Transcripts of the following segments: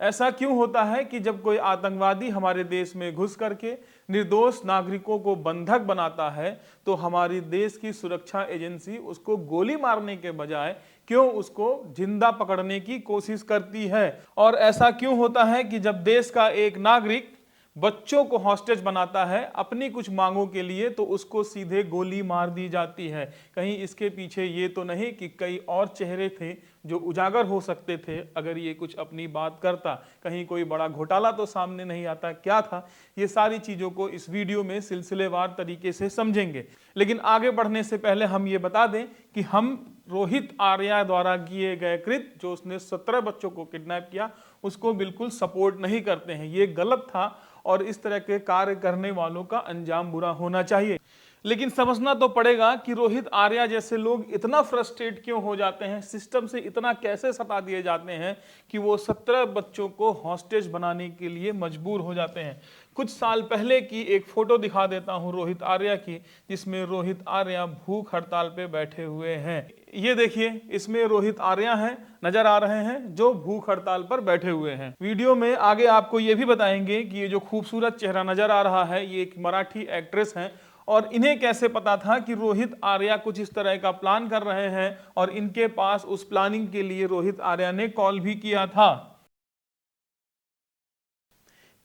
ऐसा क्यों होता है कि जब कोई आतंकवादी हमारे देश में घुस करके निर्दोष नागरिकों को बंधक बनाता है तो हमारी देश की सुरक्षा एजेंसी उसको गोली मारने के बजाय क्यों उसको जिंदा पकड़ने की कोशिश करती है? और ऐसा क्यों होता है कि जब देश का एक नागरिक बच्चों को हॉस्टेज बनाता है अपनी कुछ मांगों के लिए तो उसको सीधे गोली मार दी जाती है? कहीं इसके पीछे ये तो नहीं कि कई और चेहरे थे जो उजागर हो सकते थे अगर ये कुछ अपनी बात करता? कहीं कोई बड़ा घोटाला तो सामने नहीं आता? क्या था? ये सारी चीज़ों को इस वीडियो में सिलसिलेवार तरीके से समझेंगे। लेकिन आगे बढ़ने से पहले हम ये बता दें कि हम रोहित आर्या द्वारा किए गए कृत्य, जो उसने 17 बच्चों को किडनैप किया, उसको बिल्कुल सपोर्ट नहीं करते हैं। ये गलत था और इस तरह के कार्य करने वालों का अंजाम बुरा होना चाहिए। लेकिन समझना तो पड़ेगा कि रोहित आर्या जैसे लोग इतना फ्रस्ट्रेट क्यों हो जाते हैं, सिस्टम से इतना कैसे सता दिए जाते हैं कि वो 17 बच्चों को हॉस्टेज बनाने के लिए मजबूर हो जाते हैं। कुछ साल पहले की एक फोटो दिखा देता हूं रोहित आर्या की, जिसमें रोहित आर्या भूख हड़ताल पे बैठे हुए हैं। ये देखिए, इसमें रोहित आर्या हैं, नजर आ रहे हैं, जो भूख हड़ताल पर बैठे हुए हैं। वीडियो में आगे आपको ये भी बताएंगे कि ये जो खूबसूरत चेहरा नजर आ रहा है ये एक मराठी एक्ट्रेस हैं और इन्हें कैसे पता था कि रोहित आर्या कुछ इस तरह का प्लान कर रहे हैं और इनके पास उस प्लानिंग के लिए रोहित आर्या ने कॉल भी किया था।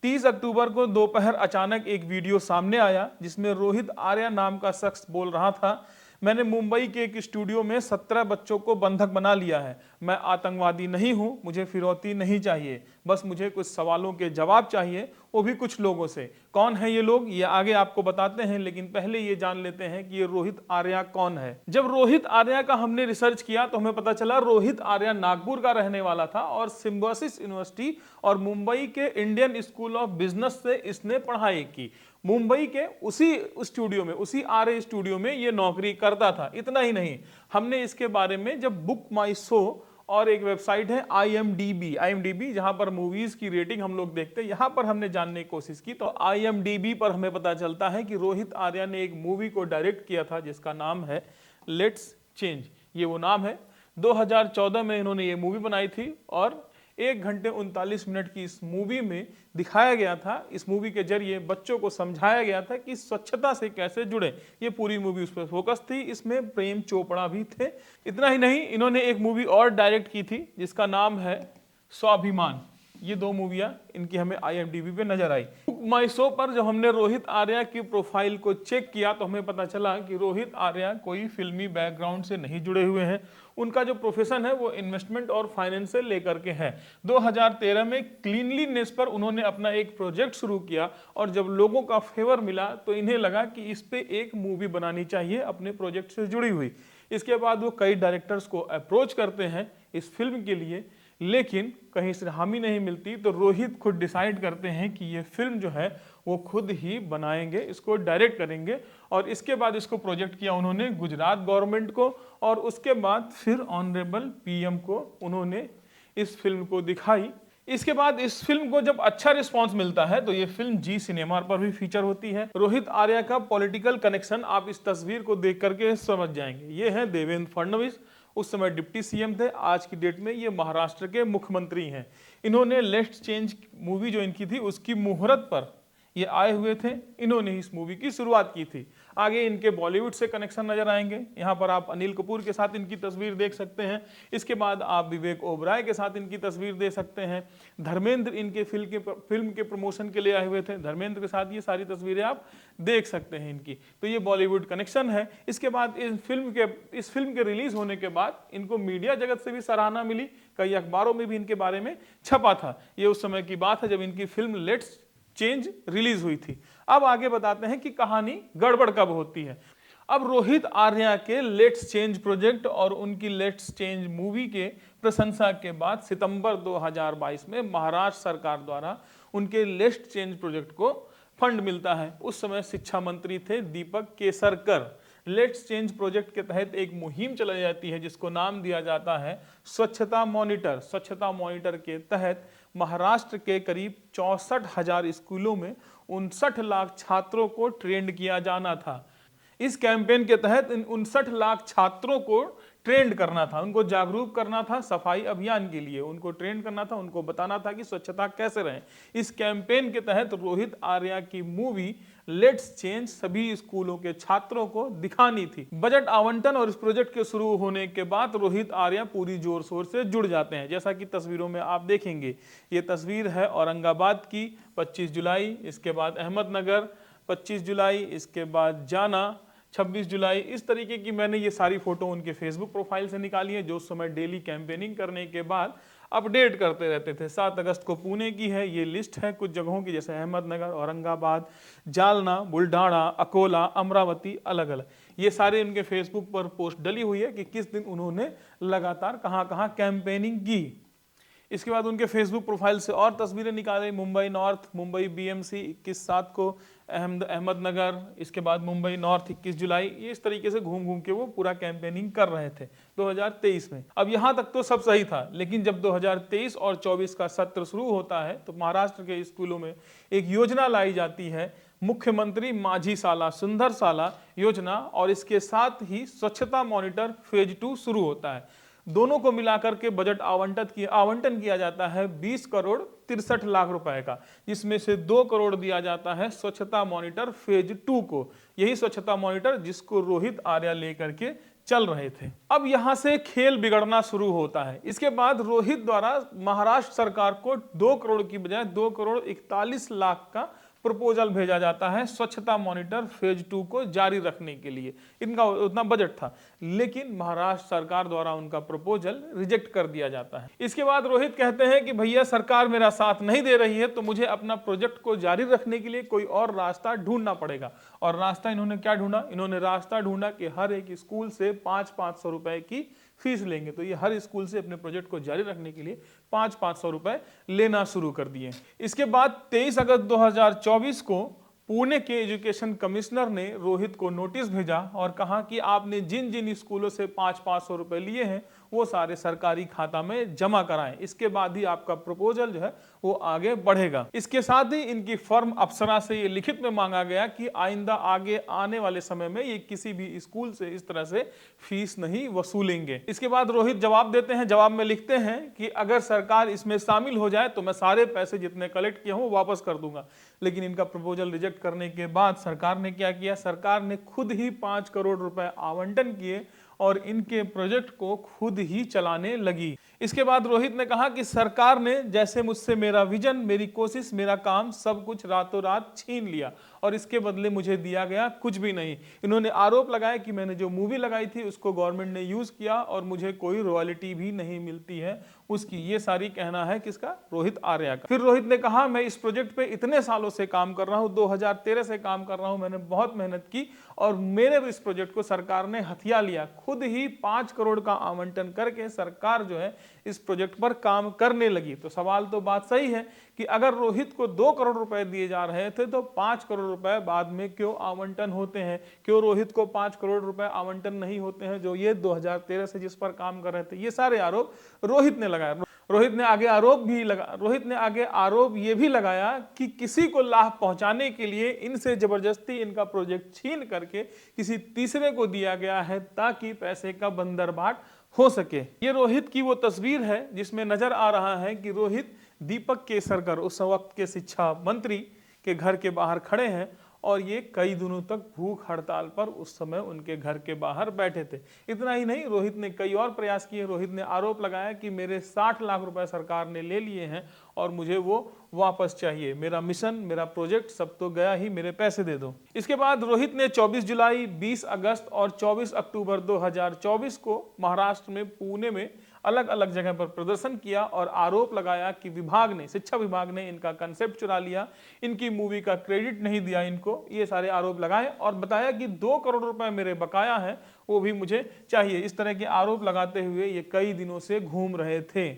30 अक्टूबर को दोपहर अचानक एक वीडियो सामने आया जिसमें रोहित आर्या नाम का शख्स बोल रहा था, मैंने मुंबई के एक स्टूडियो में 17 बच्चों को बंधक बना लिया है। मैं आतंकवादी नहीं हूं, मुझे फिरौती नहीं चाहिए, बस मुझे कुछ सवालों के जवाब चाहिए, वो भी कुछ लोगों से। कौन है ये लोग, ये आगे आपको बताते हैं, लेकिन पहले ये जान लेते हैं कि ये रोहित आर्या कौन है। जब रोहित आर्या का हमने रिसर्च किया तो हमें पता चला रोहित आर्या नागपुर का रहने वाला था और सिम्बायोसिस यूनिवर्सिटी और मुंबई के इंडियन स्कूल ऑफ बिजनेस से इसने पढ़ाई की। मुंबई के उसी स्टूडियो में, उसी आरए स्टूडियो में ये नौकरी करता था। इतना ही नहीं, हमने इसके बारे में जब बुक माई शो और एक वेबसाइट है IMDb जहां पर मूवीज की रेटिंग हम लोग देखते हैं, यहां पर हमने जानने की कोशिश की तो IMDb पर हमें पता चलता है कि रोहित आर्या ने एक मूवी को डायरेक्ट किया था जिसका नाम है लेट्स चेंज। ये वो नाम है। 2014 में इन्होंने ये मूवी बनाई थी और 1 घंटे 39 मिनट की इस मूवी में दिखाया गया था, इस मूवी के जरिए बच्चों को समझाया गया था कि स्वच्छता से कैसे जुड़े। ये पूरी मूवी उस पर फोकस थी। इसमें प्रेम चोपड़ा भी थे। इतना ही नहीं, इन्होंने एक मूवी और डायरेक्ट की थी जिसका नाम है स्वाभिमान। ये 2 मूवियां इनकी हमें IMDb पे नजर आई। माई शो पर जब हमने रोहित आर्या की प्रोफाइल को चेक किया तो हमें पता चला कि रोहित आर्या कोई फिल्मी बैकग्राउंड से नहीं जुड़े हुए हैं। उनका जो प्रोफेशन है वो इन्वेस्टमेंट और फाइनेंस से लेकर के है। 2013 में क्लीनलीनेस पर उन्होंने अपना एक प्रोजेक्ट शुरू किया और जब लोगों का फेवर मिला तो इन्हें लगा कि इस पे एक मूवी बनानी चाहिए अपने प्रोजेक्ट से जुड़ी हुई। इसके बाद वो कई डायरेक्टर्स को अप्रोच करते हैं इस फिल्म के लिए, लेकिन कहीं से हामी नहीं मिलती तो रोहित खुद डिसाइड करते हैं कि ये फिल्म जो है वो खुद ही बनाएंगे, इसको डायरेक्ट करेंगे। और इसके बाद इसको प्रोजेक्ट किया उन्होंने गुजरात गवर्नमेंट को और उसके बाद फिर ऑनरेबल PM को उन्होंने इस फिल्म को दिखाई। इसके बाद इस फिल्म को जब अच्छा रिस्पांस मिलता है तो ये फिल्म जी सिनेमा पर भी फीचर होती है। रोहित आर्या का पॉलिटिकल कनेक्शन आप इस तस्वीर को देख करके समझ जाएंगे। ये है देवेंद्र फडणवीस, उस समय डिप्टी CM थे, आज की डेट में ये महाराष्ट्र के मुख्यमंत्री हैं। इन्होंने लेट्स चेंज मूवी जो इनकी थी उसकी मुहूर्त पर ये आए हुए थे, इन्होंने इस मूवी की शुरुआत की थी। आगे इनके बॉलीवुड से कनेक्शन नजर आएंगे। यहाँ पर आप अनिल कपूर के साथ इनकी तस्वीर देख सकते हैं। इसके बाद आप विवेक ओबराय के साथ इनकी तस्वीर देख सकते हैं। धर्मेंद्र इनके फिल्म के प्रमोशन के लिए आए हुए थे, धर्मेंद्र के साथ ये सारी तस्वीरें आप देख सकते हैं इनकी। तो ये बॉलीवुड कनेक्शन है। इसके बाद इस फिल्म के रिलीज होने के बाद इनको मीडिया जगत से भी सराहना मिली, कई अखबारों में भी इनके बारे में छपा था। ये उस समय की बात है जब इनकी फिल्म लेट्स चेंज रिलीज हुई थी। अब आगे बताते हैं कि कहानी गड़बड़ कब होती है। अब रोहित आर्या के लेट्स चेंज प्रोजेक्ट और उनकी लेट्स चेंज मूवी के प्रशंसा के बाद सितंबर 2022 में महाराष्ट्र सरकार द्वारा उनके लेट्स चेंज प्रोजेक्ट को फंड मिलता है। उस समय शिक्षा मंत्री थे Deepak Kesarkar. Let's change project के तहत एक मुहिम चलाई जाती है जिसको नाम दिया जाता है स्वच्छता मॉनिटर। स्वच्छता मॉनिटर के तहत महाराष्ट्र के करीब 64,000 स्कूलों में 59 लाख छात्रों को ट्रेंड किया जाना था। इस कैंपेन के तहत इन 59 लाख छात्रों को ट्रेंड करना था, उनको जागरूक करना था सफाई अभियान के लिए, उनको ट्रेंड करना था, उनको बताना था कि स्वच्छता कैसे रहे। इस कैंपेन के तहत रोहित आर्या की मूवी लेट्स चेंज सभी स्कूलों के छात्रों को दिखानी थी। बजट आवंटन और इस प्रोजेक्ट के शुरू होने के बाद रोहित आर्या पूरी जोर शोर से जुड़ जाते हैं, जैसा कि तस्वीरों में आप देखेंगे। ये तस्वीर है औरंगाबाद की 25 जुलाई, इसके बाद अहमदनगर 25 जुलाई, इसके बाद जाना 26 जुलाई। इस तरीके की मैंने ये सारी फोटो उनके फेसबुक प्रोफाइल से निकाली है, जो उस समय डेली कैंपेनिंग करने के बाद अपडेट करते रहते थे। 7 अगस्त को पुणे की है ये लिस्ट है कुछ जगहों की, जैसे अहमदनगर, औरंगाबाद, जालना, बुल्ढाना, अकोला, अमरावती, अलग अलग ये सारे उनके फेसबुक पर पोस्ट डली हुई है कि किस दिन उन्होंने लगातार कहाँ कहाँ कैंपेनिंग की। इसके बाद उनके फेसबुक प्रोफाइल से और तस्वीरें निकाली। मुंबई नॉर्थ, मुंबई बीएमसी 21/7 को, अहमदनगर, इसके बाद मुंबई नॉर्थ 21 जुलाई। ये इस तरीके से घूम घूम के वो पूरा कैंपेनिंग कर रहे थे 2023 में। अब यहाँ तक तो सब सही था, लेकिन जब 2023 और 24 का सत्र शुरू होता है तो महाराष्ट्र के स्कूलों में एक योजना लाई जाती है, मुख्यमंत्री माझी साला सुंदर साला योजना, और इसके साथ ही स्वच्छता मॉनिटर फेज 2 शुरू होता है। दोनों को मिलाकर के बजट आवंटन किया जाता है 20 करोड़ 63 लाख रुपए का, जिसमें से 2 करोड़ दिया जाता है स्वच्छता मॉनिटर फेज 2 को। यही स्वच्छता मॉनिटर जिसको रोहित आर्या लेकर के चल रहे थे। अब यहां से खेल बिगड़ना शुरू होता है। इसके बाद रोहित द्वारा महाराष्ट्र सरकार को 2 करोड़ की बजाय 2 करोड़ 41 लाख का प्रपोजल भेजा जाता है स्वच्छता मॉनिटर फेज 2 को जारी रखने के लिए। इनका उतना बजट था, लेकिन महाराष्ट्र सरकार द्वारा उनका प्रपोजल रिजेक्ट कर दिया जाता है। इसके बाद रोहित कहते हैं कि भैया सरकार मेरा साथ नहीं दे रही है, तो मुझे अपना प्रोजेक्ट को जारी रखने के लिए कोई और रास्ता ढूंढना पड़ेगा। और रास्ता इन्होंने क्या ढूंढा? इन्होंने रास्ता ढूंढा कि हर एक स्कूल से 500 रुपए की फीस लेंगे। तो ये हर स्कूल से अपने प्रोजेक्ट को जारी रखने के लिए 500 रुपए लेना शुरू कर दिए। इसके बाद 23 अगस्त 2024 को पुणे के एजुकेशन कमिश्नर ने रोहित को नोटिस भेजा और कहा कि आपने जिन जिन स्कूलों से 500 रुपए लिए हैं वो सारे सरकारी खाता में जमा कराएं, इसके बाद ही आपका प्रपोजल जो है वो आगे बढ़ेगा। इसके साथ ही इनकी फर्म अप्सरा से ये लिखित में मांगा गया कि आइंदा आगे आने वाले समय में ये किसी भी स्कूल से इस तरह से फीस नहीं वसूलेंगे। इसके बाद रोहित जवाब देते हैं, जवाब में लिखते हैं कि अगर सरकार इसमें शामिल हो जाए तो मैं सारे पैसे जितने कलेक्ट किए हूं वापस कर दूंगा। लेकिन इनका प्रपोजल रिजेक्ट करने के बाद सरकार ने क्या किया? सरकार ने खुद ही 5 करोड़ रुपए आवंटन किए और इनके प्रोजेक्ट को खुद ही चलाने लगी। इसके बाद रोहित ने कहा कि सरकार ने जैसे मुझसे मेरा विजन, मेरी कोशिश, मेरा काम सब कुछ रातों रात छीन लिया और इसके बदले मुझे दिया गया कुछ भी नहीं। इन्होंने आरोप लगाया कि मैंने जो मूवी लगाई थी उसको गवर्नमेंट ने यूज किया और मुझे कोई रॉयल्टी भी नहीं मिलती है उसकी। ये सारी कहना है किसका? रोहित आर्या का। फिर रोहित ने कहा मैं इस प्रोजेक्ट पे इतने सालों से काम कर रहा हूं, 2013 से काम कर रहा हूं, मैंने बहुत मेहनत की और मेरे इस प्रोजेक्ट को सरकार ने हथिया लिया। खुद ही 5 करोड़ का आवंटन करके सरकार जो है इस प्रोजेक्ट पर काम करने लगी। तो सवाल तो बात सही है कि अगर रोहित को 2 करोड़ रुपए दिए जा रहे थे तो 5 करोड़ रुपए बाद में क्यों आवंटन होते हैं? क्यों रोहित को 5 करोड़ रुपए आवंटन नहीं होते हैं जो ये 2013 से जिस पर काम कर रहे थे? ये सारे आरोप रोहित ने लगाया। रोहित ने आगे आरोप ये भी लगाया कि किसी को लाभ पहुंचाने के लिए इनसे जबरदस्ती इनका प्रोजेक्ट छीन करके किसी तीसरे को दिया गया है ताकि पैसे का बंदरबाट हो सके। ये रोहित की वो तस्वीर है जिसमें नजर आ रहा है कि रोहित दीपक केसरकर उस वक्त के शिक्षा मंत्री के घर के बाहर खड़े हैं और ये कई दिनों तक भूख हड़ताल पर उस समय उनके घर के बाहर बैठे थे। इतना ही नहीं, रोहित ने कई और प्रयास किए। रोहित ने आरोप लगाया कि मेरे 60 लाख रुपए सरकार ने ले लिए हैं और मुझे वो वापस चाहिए। मेरा मिशन, मेरा प्रोजेक्ट सब तो गया ही, मेरे पैसे दे दो। इसके बाद रोहित ने 24 जुलाई, 20 अगस्त और 24 अक्टूबर 2024 को महाराष्ट्र में पुणे में अलग अलग जगह पर प्रदर्शन किया और आरोप लगाया कि शिक्षा विभाग ने इनका कंसेप्ट चुरा लिया, इनकी मूवी का क्रेडिट नहीं दिया इनको। ये सारे आरोप लगाए और बताया कि 2 करोड़ रुपए मेरे बकाया हैं, वो भी मुझे चाहिए। इस तरह के आरोप लगाते हुए ये कई दिनों से घूम रहे थे।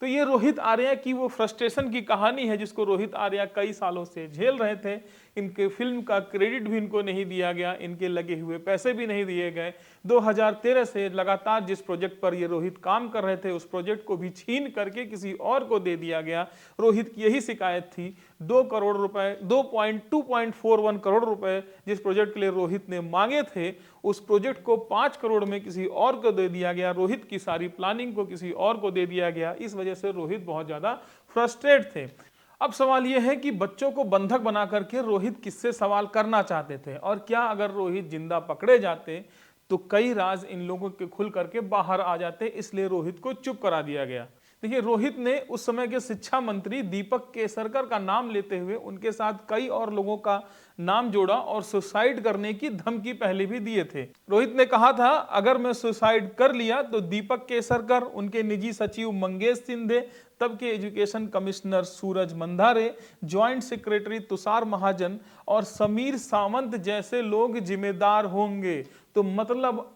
तो ये रोहित आर्या की वो फ्रस्ट्रेशन की कहानी है जिसको रोहित आर्या कई सालों से झेल रहे थे। इनके फिल्म का क्रेडिट भी इनको नहीं दिया गया, इनके लगे हुए पैसे भी नहीं दिए गए। 2013 से लगातार जिस प्रोजेक्ट पर ये रोहित काम कर रहे थे उस प्रोजेक्ट को भी छीन करके किसी और को दे दिया गया। रोहित की यही शिकायत थी। 2 करोड़ रुपए 2.41 करोड़ रुपए जिस प्रोजेक्ट के लिए रोहित ने मांगे थे उस प्रोजेक्ट को 5 करोड़ में किसी और को दे दिया गया, रोहित की सारी प्लानिंग को किसी और को दे दिया गया। इस वजह से रोहित बहुत ज्यादा फ्रस्ट्रेट थे। अब सवाल यह है कि बच्चों को बंधक बना करके रोहित किससे सवाल करना चाहते थे, और क्या अगर रोहित जिंदा पकड़े जाते तो कई राज इन लोगों के खुल करके बाहर आ जाते, इसलिए रोहित को चुप करा दिया गया। देखिए, रोहित ने उस समय के शिक्षा मंत्री दीपक केसरकर का नाम लेते हुए उनके साथ कई और लोगों का नाम जोड़ा और सुसाइड करने की धमकी पहले भी दिए थे। रोहित ने कहा था, अगर मैं सुसाइड कर लिया तो दीपक केसरकर, उनके निजी सचिव मंगेश सिंधे, तब के एजुकेशन कमिश्नर सूरज मंधारे, ज्वाइंट सेक्रेटरी तुषार महाजन और समीर सावंत जैसे लोग जिम्मेदार होंगे। तो मतलब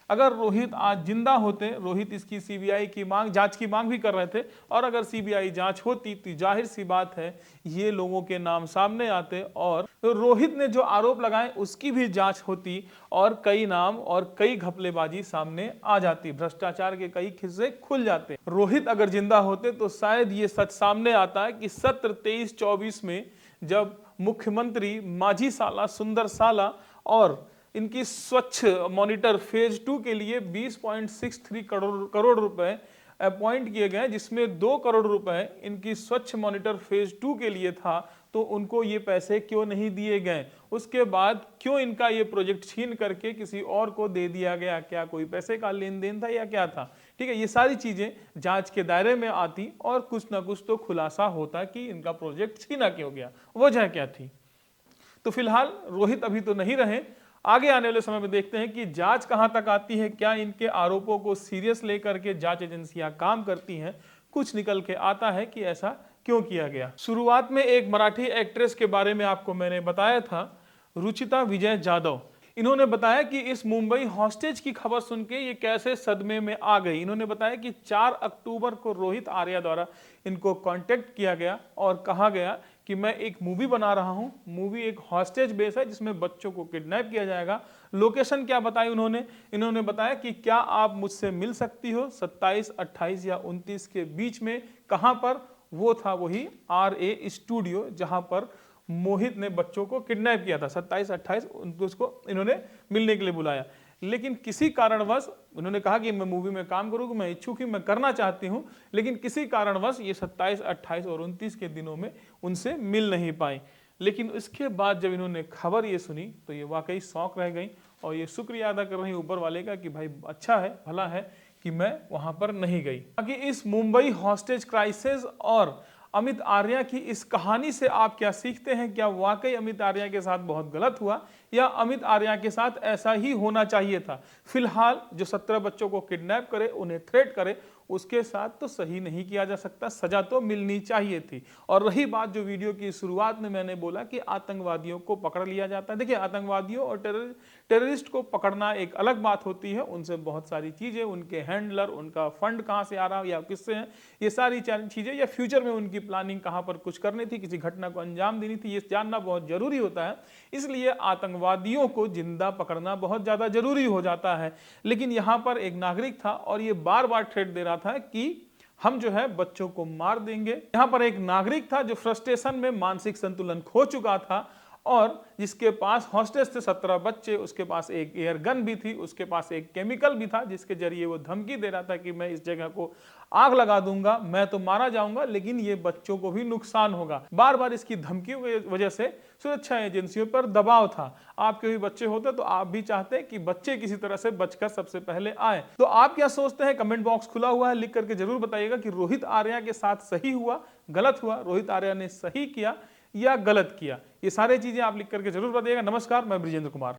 अगर रोहित आज जिंदा होते, रोहित इसकी सीबीआई की जांच की मांग भी कर रहे थे, और अगर सीबीआई जांच होती तो जाहिर सी बात है ये लोगों के नाम सामने आते और रोहित ने जो आरोप लगाए उसकी भी जांच होती और कई नाम और कई घपलेबाजी सामने आ जाती, भ्रष्टाचार के कई किस्से खुल जाते। रोहित अगर जिंदा होते तो शायद ये सच सामने आता कि सत्र 23-24 में जब मुख्यमंत्री माझी साला, सुंदर साला और इनकी स्वच्छ मॉनिटर फेज 2 के लिए 20.63 करोड़ रुपए अपॉइंट किए गए, जिसमें 2 करोड़ रुपए इनकी स्वच्छ मॉनिटर फेज 2 के लिए था, तो उनको ये पैसे क्यों नहीं दिए गए? उसके बाद क्यों इनका ये प्रोजेक्ट छीन करके किसी और को दे दिया गया? क्या कोई पैसे का लेन देन था या क्या था? ठीक है, ये सारी चीजें जांच के दायरे में आती और कुछ ना कुछ तो खुलासा होता कि इनका प्रोजेक्ट छीना क्यों गया, वजह क्या थी। तो फिलहाल रोहित अभी तो नहीं रहे, आगे आने वाले समय में देखते हैं कि जांच कहां तक आती है, क्या इनके आरोपों को सीरियस लेकर के जांच एजेंसियां काम करती हैं, कुछ निकल के आता है कि ऐसा क्यों किया गया। शुरुआत में एक मराठी एक्ट्रेस के बारे में आपको मैंने बताया था, रुचिता विजय जाधव। इन्होंने बताया कि इस मुंबई हॉस्टेज की खबर सुन के ये कैसे सदमे में आ गई। इन्होंने बताया कि 4 अक्टूबर को रोहित आर्या द्वारा इनको कांटेक्ट किया गया और कहा गया कि मैं एक मूवी बना रहा हूं, मूवी एक हॉस्टेज बेस है जिसमें बच्चों को किडनैप किया जाएगा। लोकेशन क्या बताई इन्होंने बताया कि क्या आप मुझसे मिल सकती हो 27, 28 या 29 के बीच में। कहां पर? वो था वही RA स्टूडियो जहां पर मोहित ने बच्चों को किडनैप किया था। 27, 28, 29 को इन्होंने मिलने के लिए बुलाया, लेकिन किसी कारणवश उन्होंने कहा कि मैं मूवी में काम करूंगा, मैं इच्छुक हूं, मैं करना चाहती हूं, लेकिन किसी कारणवश ये 27, 28 और 29 के दिनों में उनसे मिल नहीं पाई। लेकिन इसके बाद जब इन्होंने खबर ये सुनी तो ये वाकई शौक रह गई और ये शुक्रिया अदा कर रही ऊपर वाले का कि भाई अच्छा है, भला है कि मैं वहां पर नहीं गई। ताकि इस मुंबई हॉस्टेज क्राइसिस और अमित आर्या की इस कहानी से आप क्या सीखते हैं? क्या वाकई अमित आर्या के साथ बहुत गलत हुआ या अमित आर्या के साथ ऐसा ही होना चाहिए था? फिलहाल जो 17 बच्चों को किडनैप करे, उन्हें थ्रेट करे, उसके साथ तो सही नहीं किया जा सकता, सजा तो मिलनी चाहिए थी। और रही बात जो वीडियो की शुरुआत में मैंने बोला कि आतंकवादियों को पकड़ लिया जाता है, देखिए आतंकवादियों और टेररिस्ट को पकड़ना एक अलग बात होती है, उनसे बहुत सारी चीजें, उनके हैंडलर, उनका फंड कहां से आ रहा है या किससे है, ये सारी चीजें, या फ्यूचर में उनकी प्लानिंग कहां पर कुछ करनी थी, किसी घटना को अंजाम देनी थी, ये जानना बहुत जरूरी होता है। इसलिए आतंकवादियों को जिंदा पकड़ना बहुत ज्यादा जरूरी हो जाता है। लेकिन यहां पर एक नागरिक था और ये बार बार थ्रेट दे रहा था कि हम जो है बच्चों को मार देंगे। यहां पर एक नागरिक था जो फ्रस्ट्रेशन में मानसिक संतुलन खो चुका था और जिसके पास हॉस्टेज थे 17 बच्चे, उसके पास एक एयर गन भी थी, उसके पास एक केमिकल भी था जिसके जरिए वो धमकी दे रहा था कि मैं इस जगह को आग लगा दूंगा, मैं तो मारा जाऊंगा लेकिन ये बच्चों को भी नुकसान होगा। बार बार इसकी धमकियों की वजह से सुरक्षा एजेंसियों पर दबाव था। आपके भी बच्चे होते तो आप भी चाहते कि बच्चे किसी तरह से बचकर सबसे पहले आए। तो आप क्या सोचते हैं? कमेंट बॉक्स खुला हुआ है, लिख करके जरूर बताइएगा कि रोहित आर्या के साथ सही हुआ, गलत हुआ, रोहित आर्या ने सही किया या गलत किया। ये सारी चीजें आप लिख करके जरूर बताइएगा। नमस्कार, मैं ब्रिजेंद्र कुमार।